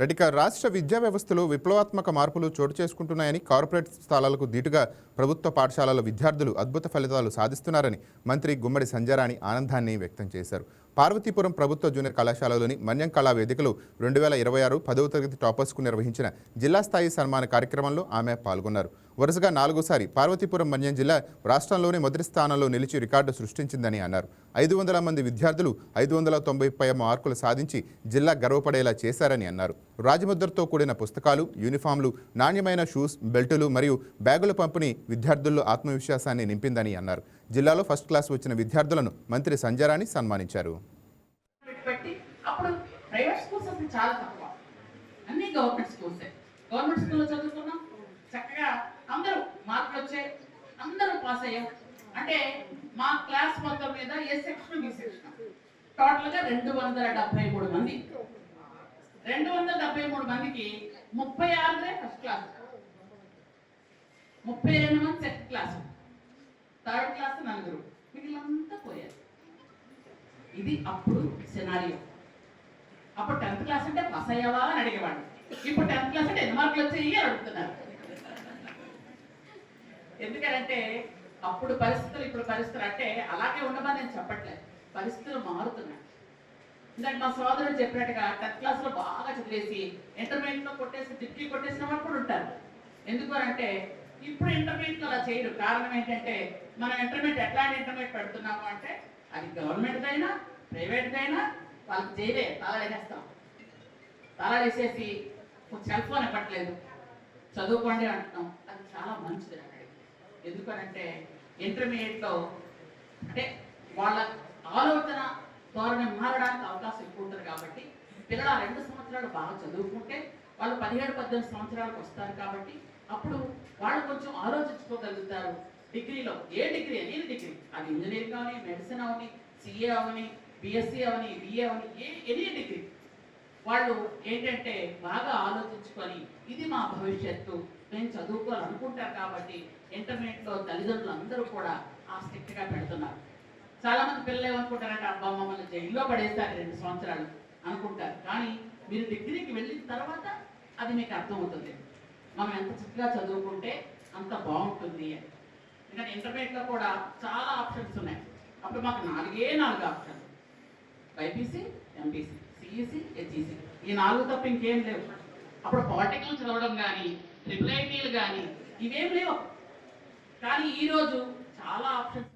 రెడ్డిక రాష్ట్ర విద్యా వ్యవస్థలో విప్లవాత్మక మార్పులు చోటు చేసుకుంటున్నాయని కార్పొరేట్ స్థలాలకు దీటుగా ప్రభుత్వ పాఠశాలల విద్యార్థులు అద్భుత ఫలితాలు సాధిస్తున్నారని మంత్రి గుమ్మడి సంజయరాణి ఆనందాన్ని వ్యక్తం చేశారు. పార్వతీపురం ప్రభుత్వ జూనియర్ కళాశాలలోని మన్యం కళా వేదికలో 2026 10వ తరగతి టాపర్స్కు నిర్వహించిన జిల్లా స్థాయి సన్మాన కార్యక్రమంలో ఆమె పాల్గొన్నారు. వరుసగా 4సారి పార్వతీపురం మన్యం జిల్లా రాష్ట్రంలోనే మొదటి స్థానంలో నిలిచి రికార్డు సృష్టించిందని అన్నారు. 500 మంది విద్యార్థులు 590 మార్కులు సాధించి జిల్లా గర్వపడేలా చేశారని అన్నారు. రాజముద్రతో కూడిన పుస్తకాలు, యూనిఫామ్లు, నాణ్యమైన షూస్, బెల్టులు మరియు బ్యాగుల పంపిణీ విద్యార్థుల్లో ఆత్మవిశ్వాసాన్ని నింపిందని అన్నారు. జిల్లాలో ఫస్ట్ క్లాస్ వచ్చిన విద్యార్థులను మంత్రి సంజయరాణి సన్మానించారు. చక్కగా అందరూ మార్కులు వచ్చే అందరూ పాస్ అయ్యాం. అంటే మా క్లాస్ మొత్తం మీద ఏ సెక్షన్ బి సెక్షన్ టోటల్గా 273 మంది. 273 మందికి 36 ఫస్ట్ క్లాస్, 32 మంది సెకండ్ క్లాస్, థర్డ్ క్లాస్ 4, మిగిలినంతా పోయారు. ఇది అప్పుడు సినారియో. అప్పుడు 10th క్లాస్ అంటే పాస్ అయ్యావా అని అడిగేవాడు. ఇప్పుడు 10th క్లాస్ అంటే ఎన్ని మార్కులు వచ్చాయి అని అడుగుతున్నారు. ఎందుకంటే అప్పుడు పరిస్థితులు ఇప్పుడు పరిస్థితులు అంటే అలాగే ఉండమని నేను చెప్పట్లేదు, పరిస్థితులు మారుతున్నాయి. ఇందాక మా సోదరుడు చెప్పినట్టుగా 10th క్లాస్లో బాగా చదివేసి ఇంటర్మీడియట్లో కొట్టేసి డిగ్రీ కొట్టేసిన వాళ్ళు కూడా ఉంటారు. ఎందుకు అంటే ఇప్పుడు ఇంటర్మీడియట్లో అలా చేయరు. కారణం ఏంటంటే మనం ఇంటర్మీడియట్ ఎట్లాంటి ఇంటర్మీడియట్ పెడుతున్నాము అంటే అది గవర్నమెంట్దైనా ప్రైవేట్దైనా వాళ్ళకి చేయలే, తాళాడేసేస్తాం. తాళాడేసేసి సెల్ ఫోన్ ఇవ్వట్లేదు, చదువుకోండి అంటున్నాం. అది చాలా మంచిది అక్కడికి. ఎందుకనంటే ఇంటర్మీడియట్లో అంటే వాళ్ళ ఆలోచన ధోరణి మారడానికి అవకాశం ఎక్కువ ఉంటుంది. కాబట్టి పిల్లలు 2 సంవత్సరాలు బాగా చదువుకుంటే వాళ్ళు 17-18 సంవత్సరాలకు వస్తారు. కాబట్టి అప్పుడు వాళ్ళు కొంచెం ఆలోచించుకోగలుగుతారు. డిగ్రీలో ఏ డిగ్రీ అనేది డిగ్రీ, అది ఇంజనీరింగ్ అవని, మెడిసిన్ అవని, సిఏ అవని, బిఎస్సి అవని, బిఏ అవని, ఎనీ డిగ్రీ వాళ్ళు ఏంటంటే బాగా ఆలోచించుకొని ఇది మా భవిష్యత్తు, నేను చదువుకోవాలనుకుంటారు. కాబట్టి ఇంటర్మీడియట్లో తల్లిదండ్రులు అందరూ కూడా ఆ స్ట్రిక్ట్గా పెడుతున్నారు. చాలామంది పిల్లలు ఏమనుకుంటారంటే అబ్బా మమ్మల్ని జైల్లో పడేస్తారు 2 సంవత్సరాలు అనుకుంటారు. కానీ మీరు డిగ్రీకి వెళ్ళిన తర్వాత అది మీకు అర్థమవుతుంది, మనం ఎంత చక్కగా చదువుకుంటే అంత బాగుంటుంది అని. ఎందుకంటే ఇంటర్మీడియట్లో కూడా చాలా ఆప్షన్స్ ఉన్నాయి. అప్పుడు మాకు 4 ఆప్షన్లు, బైపీసీ, ఎంపీసీ, సిఈసి, హెచ్ఈసి, ఈ 4 తప్ప ఇంకేం లేవు. అప్పుడు పాలిటెక్నిక్ చదవడం కానీ ట్రిపుల్ ఐటీలు కానీ ఇవేం లేవు. కానీ ఈరోజు చాలా ఆప్షన్స్